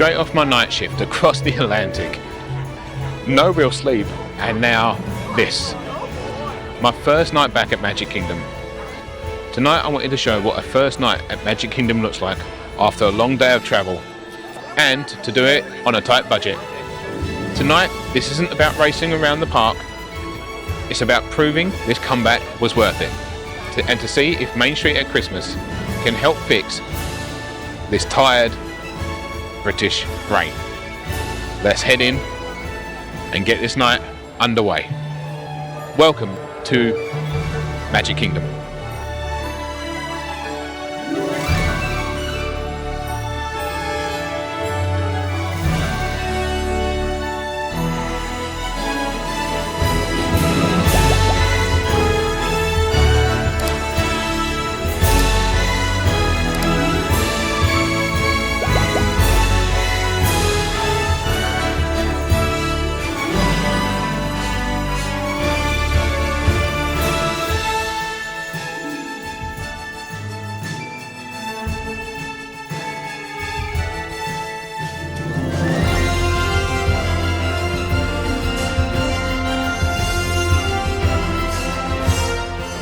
straight off my night shift across the Atlantic. No real sleep, and now this. My first night back at Magic Kingdom. Tonight I wanted to show what a first night at Magic Kingdom looks like after a long day of travel, and to do it on a tight budget. Tonight, this isn't about racing around the park, it's about proving this comeback was worth it, and to see if Main Street at Christmas can help fix this tired British brain. Let's head in and get this night underway. Welcome to Magic Kingdom.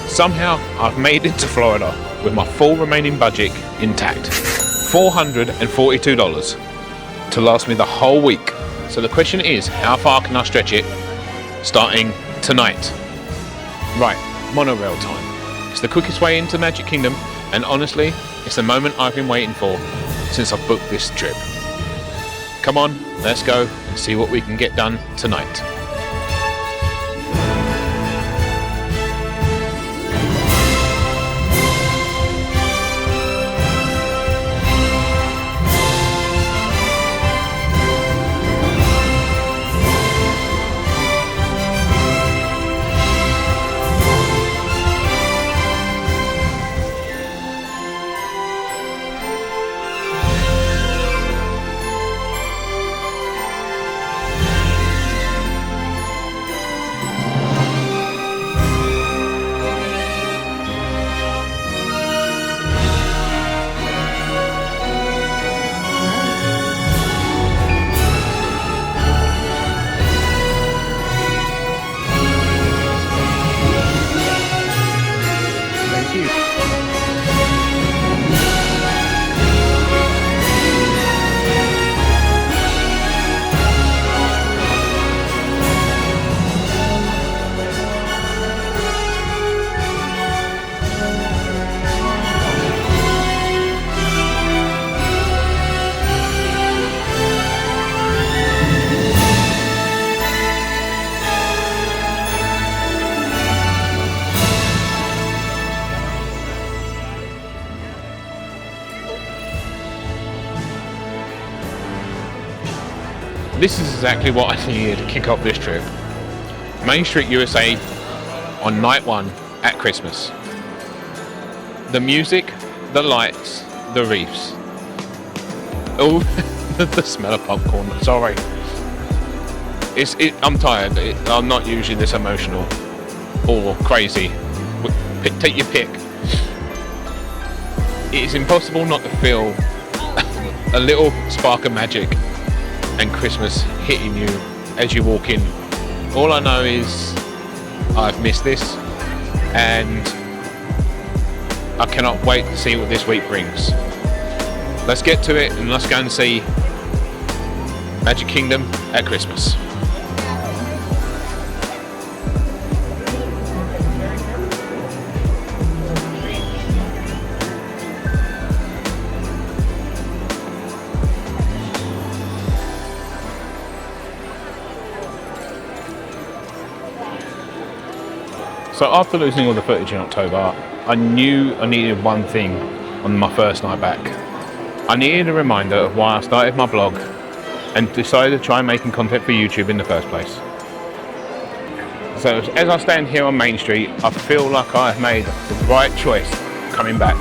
Somehow, I've made it to Florida with my full remaining budget intact. $442 to last me the whole week. So the question is, how far can I stretch it starting tonight? Right, monorail time. It's the quickest way into Magic Kingdom, and honestly, it's the moment I've been waiting for since I've booked this trip. Come on, let's go and see what we can get done tonight. This is exactly what I needed to kick off this trip. Main Street USA on night one at Christmas. The music, the lights, the reefs. Oh, the smell of popcorn, sorry. I'm tired, I'm not usually this emotional or crazy. Take your pick. It is impossible not to feel a little spark of magic and Christmas hitting you as you walk in. All I know is I've missed this, and I cannot wait to see what this week brings. Let's get to it and let's go and see Magic Kingdom at Christmas. So after losing all the footage in October, I knew I needed one thing on my first night back. I needed a reminder of why I started my blog and decided to try making content for YouTube in the first place. So as I stand here on Main Street, I feel like I've made the right choice coming back.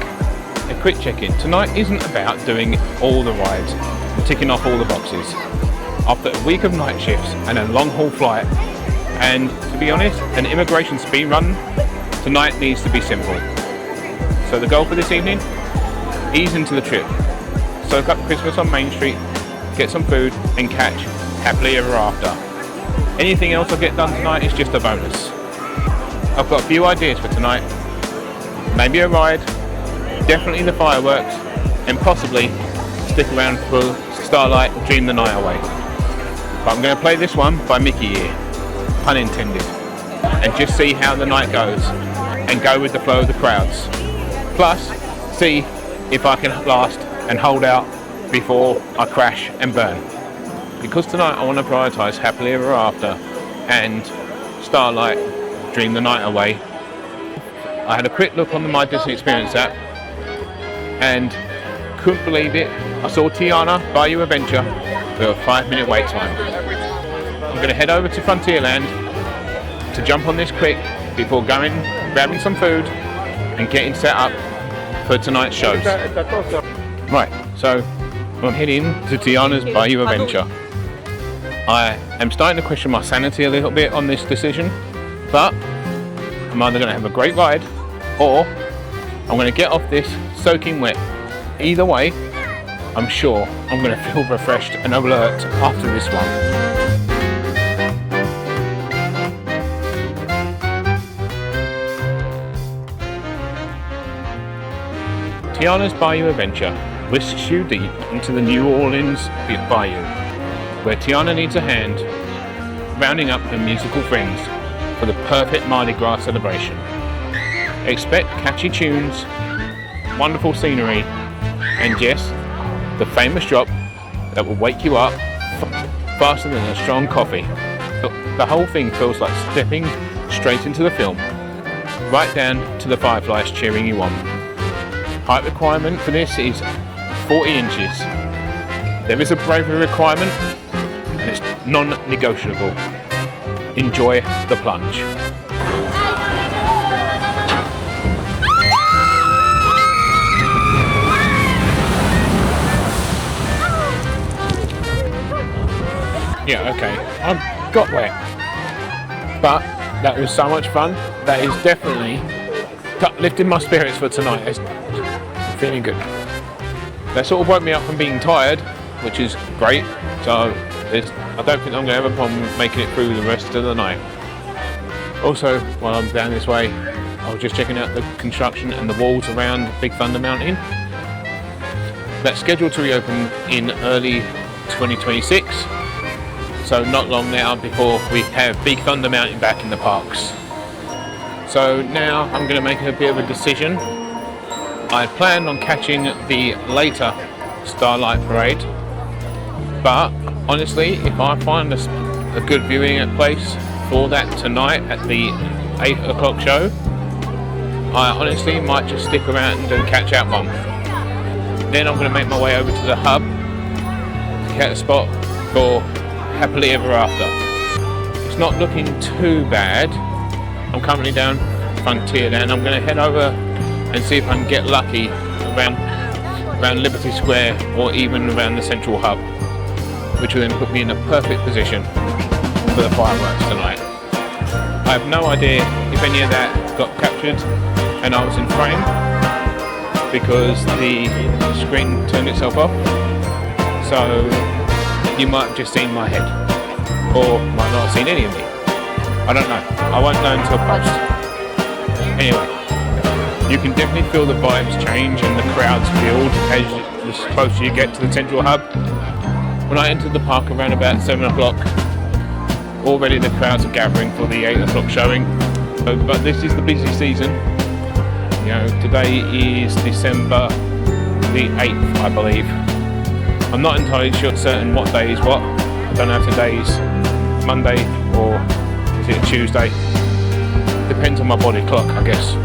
A quick check-in. Tonight isn't about doing all the rides and ticking off all the boxes. After a week of night shifts and a long haul flight, and to be honest, an immigration speed run, tonight needs to be simple. So the goal for this evening, ease into the trip. Soak up Christmas on Main Street, get some food, and catch happily ever after. Anything else I get done tonight is just a bonus. I've got a few ideas for tonight. Maybe a ride, definitely the fireworks, and possibly stick around for Starlight Dream the Night Away. But I'm going to play this one by Mickey here, pun intended, and just see how the night goes and go with the flow of the crowds. Plus, see if I can last and hold out before I crash and burn. Because tonight I want to prioritise Happily Ever After and Starlight Dream the Night Away. I had a quick look on the My Disney Experience app and couldn't believe it. I saw Tiana, Bayou Adventure with a 5-minute wait time. I'm going to head over to Frontierland to jump on this quick before going, grabbing some food and getting set up for tonight's shows. Right, so I'm heading to Tiana's Bayou Adventure. I am starting to question my sanity a little bit on this decision, but I'm either going to have a great ride or I'm going to get off this soaking wet. Either way, I'm sure I'm going to feel refreshed and alert after this one. Tiana's Bayou Adventure whisks you deep into the New Orleans Bayou, where Tiana needs a hand rounding up her musical friends for the perfect Mardi Gras celebration. Expect catchy tunes, wonderful scenery, and yes, the famous drop that will wake you up faster than a strong coffee. The whole thing feels like stepping straight into the film, right down to the fireflies cheering you on. Height requirement for this is 40 inches. There is a bravery requirement and it's non-negotiable. Enjoy the plunge. Yeah, okay, I got wet, but that was so much fun. That is definitely lifting my spirits for tonight. It's feeling good. That sort of woke me up from being tired, which is great. So I don't think I'm going to have a problem making it through the rest of the night. Also, while I'm down this way, I was just checking out the construction and the walls around Big Thunder Mountain. That's scheduled to reopen in early 2026. So not long now before we have Big Thunder Mountain back in the parks. So now I'm going to make a bit of a decision. I planned on catching the later Starlight Parade, but honestly, if I find a good viewing place for that tonight at the 8 o'clock show, I honestly might just stick around and catch out one. Then I'm going to make my way over to the hub to catch a spot for Happily Ever After. It's not looking too bad. I'm currently down Frontierland. I'm going to head over and see if I can get lucky around Liberty Square or even around the central hub, which will then put me in a perfect position for the fireworks tonight. I have no idea if any of that got captured and I was in frame because the screen turned itself off, so you might have just seen my head or might not have seen any of me. I don't know. I won't know until post. Anyway, you can definitely feel the vibes change and the crowds build as closer you get to the central hub. When I entered the park around about 7 o'clock, already the crowds are gathering for the 8 o'clock showing. But this is the busy season. You know, today is December the 8th, I believe. I'm not entirely certain what day is what. I don't know if today's Monday or is it Tuesday. Depends on my body clock, I guess.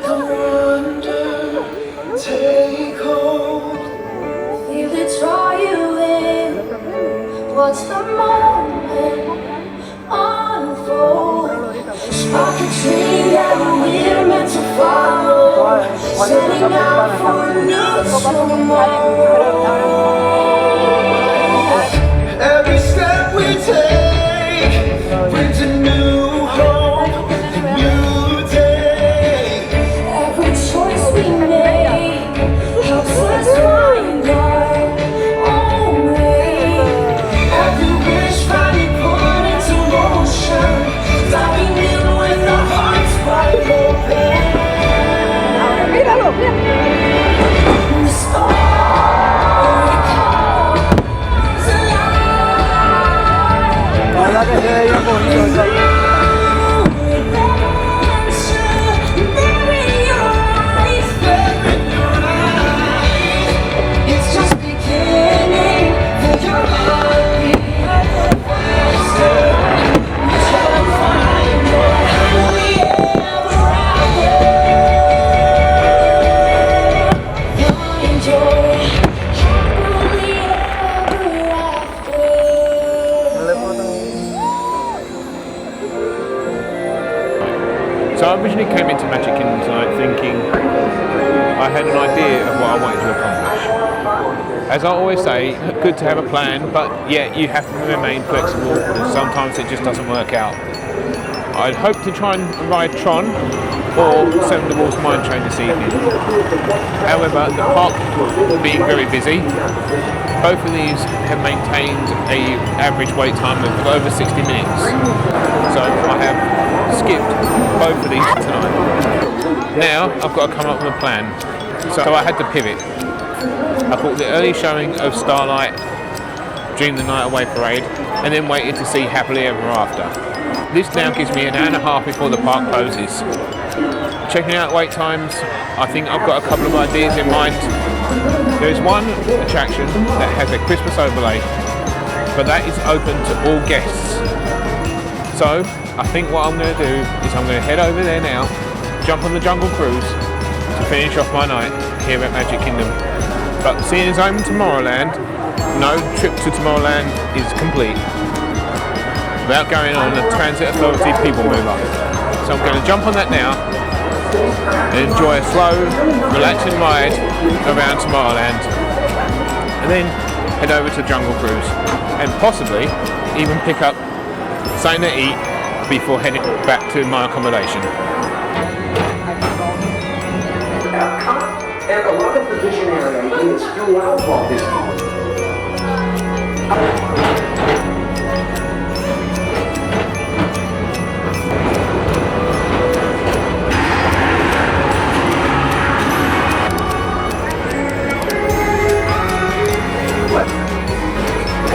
Let the wonder take hold. Feel it draw you in. Watch the moment unfold. Spark a dream that we're meant to follow. Setting out for a new tomorrow. Every step we take brings a new hope, a new day. Every choice we make helps us find our own way. Every wish finally put into motion, diving in with our hearts wide open. The story comes alive. It's just beginning for your heartbeat. So I originally came into Magic Kingdom tonight thinking I had an idea of what I wanted to accomplish. As I always say, good to have a plan, but yet you have to remain flexible, and sometimes it just doesn't work out. I'd hoped to try and ride Tron or Cinderella's Mine Train this evening. However, the park being very busy, both of these have maintained an average wait time of over 60 minutes. So I have skipped both of these tonight. Now I've got to come up with a plan. So I had to pivot. I bought the early showing of Starlight, Dream the Night Away Parade, and then waited to see Happily Ever After. This now gives me an hour and a half before the park closes. Checking out wait times, I think I've got a couple of ideas in mind. There is one attraction that has a Christmas overlay, but that is open to all guests. So I think what I'm going to do is I'm going to head over there now, jump on the Jungle Cruise to finish off my night here at Magic Kingdom. But seeing as I'm in Tomorrowland, no trip to Tomorrowland is complete without going on the Transit Authority People Mover. So I'm going to jump on that now and enjoy a slow, relaxing ride around Tomorrowland, and then head over to Jungle Cruise and possibly even pick up something to eat before heading back to my accommodation. Epcot and a lot of the vision area is throughout Walt Disney World.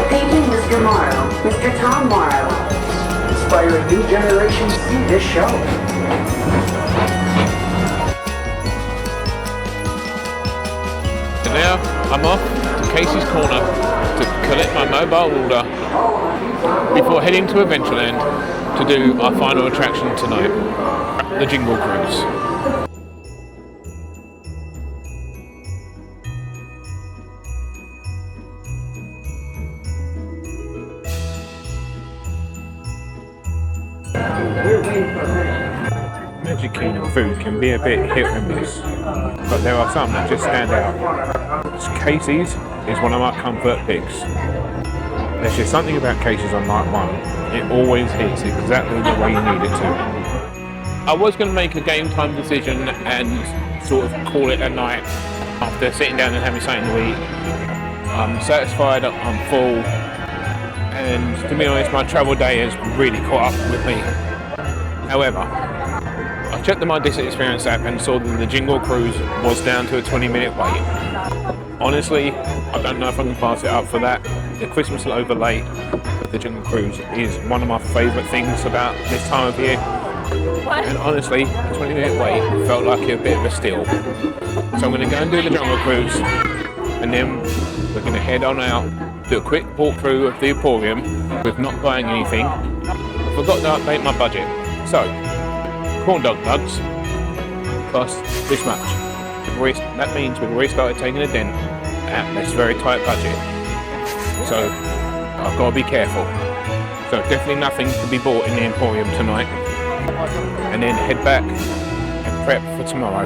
Painting Mr. Morrow, Mr. Tom Morrow. Inspiring new generations through this show. And now I'm off to Casey's Corner to collect my mobile order before heading to Adventureland to do our final attraction tonight, the Jingle Cruise. Magic Kingdom food can be a bit hit and miss, but there are some that just stand out. Casey's is one of my comfort picks. There's just something about Casey's on night one. It always hits exactly the way you need it to. I was going to make a game time decision and sort of call it a night after sitting down and having something to eat. I'm satisfied, I'm full, and to be honest, my travel day has really caught up with me. However, I checked the My Disney Experience app and saw that the Jingle Cruise was down to a 20-minute wait. Honestly, I don't know if I can pass it up for that. The Christmas overlay of the Jungle Cruise is one of my favourite things about this time of year. And honestly, a 20-minute wait felt like a bit of a steal. So I'm going to go and do the Jungle Cruise, and then we're going to head on out, do a quick walkthrough of the Emporium with not buying anything. I forgot to update my budget. So, corn dog nugs, cost this much. That means we've already started taking a dent at this very tight budget. So I've got to be careful. So definitely nothing to be bought in the Emporium tonight. And then head back and prep for tomorrow.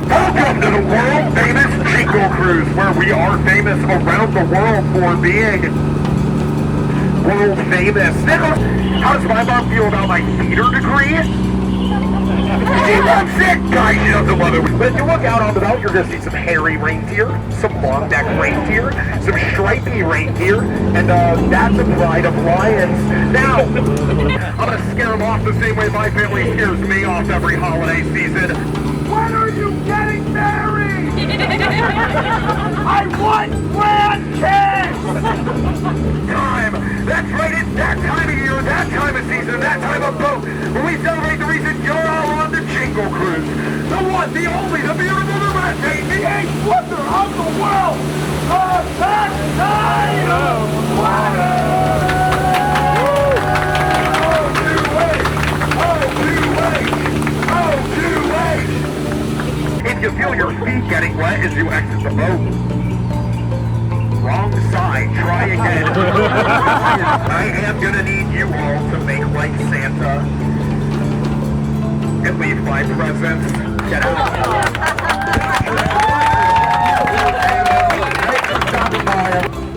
Welcome to the world famous Jingle Cruise, where we are famous around the world for being world famous. Nicholas, how does my mom feel about my theater degree? She loves it! Guys, she doesn't love it. But if you look out on the boat, you're going to see some hairy reindeer, some long-necked reindeer, some stripy reindeer, and that's a pride of lions. Now, I'm going to scare them off the same way my family scares me off every holiday season. When are you getting married? I want grandkids! Time! That's right, it's that time of year, that time of season, that time of boat, when we celebrate the reason you're all on the Jingle Cruise. The one, the only, the beautiful, the breathtaking, the eighth wonder of the world, the Tide of Water! Oh, do wait! Oh, do wait! Oh, do wait! If you feel your feet getting wet as you exit the boat, wrong side, try again. I am gonna need you all to make like Santa and leave my presents. Get out.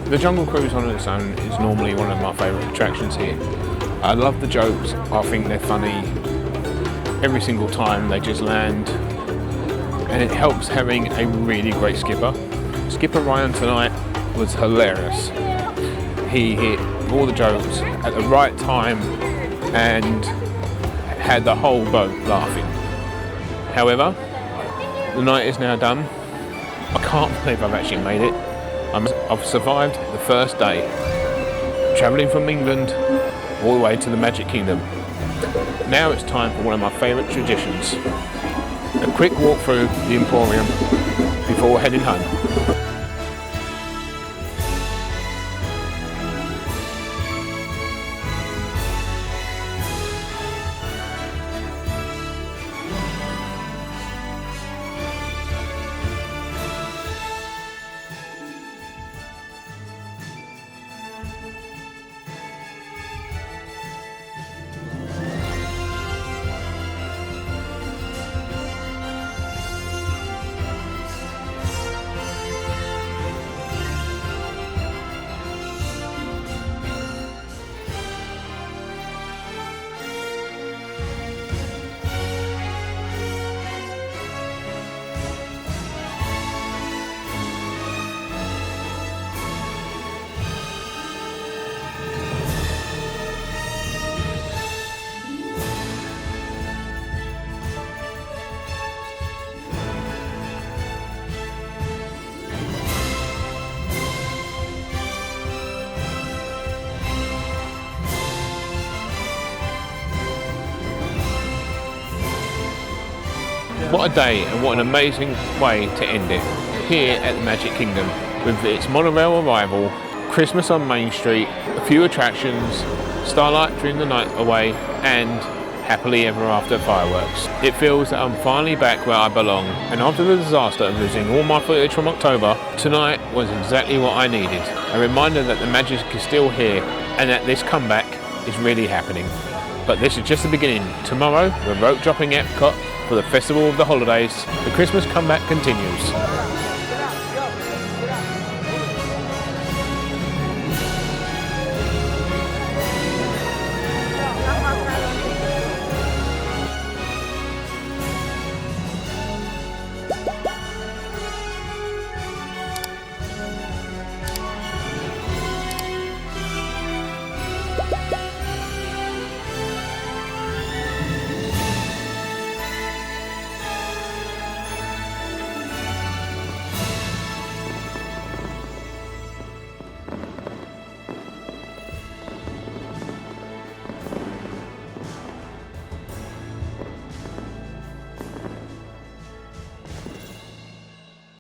The Jungle Cruise on its own is normally one of my favourite attractions here. I love the jokes, I think they're funny every single time they just land, and it helps having a really great skipper. Skipper Ryan tonight was hilarious. He hit all the jokes at the right time and had the whole boat laughing. However, the night is now done. I can't believe I've actually made it. I've survived the first day, travelling from England all the way to the Magic Kingdom. Now it's time for one of my favourite traditions. A quick walk through the Emporium before heading home. What a day and what an amazing way to end it here at the Magic Kingdom with its monorail arrival, Christmas on Main Street, a few attractions, starlight during the night away and happily ever after fireworks. It feels that I'm finally back where I belong, and after the disaster of losing all my footage from October, tonight was exactly what I needed. A reminder that the magic is still here and that this comeback is really happening. But this is just the beginning. Tomorrow we're rope dropping Epcot for the Festival of the Holidays. The Christmas comeback continues.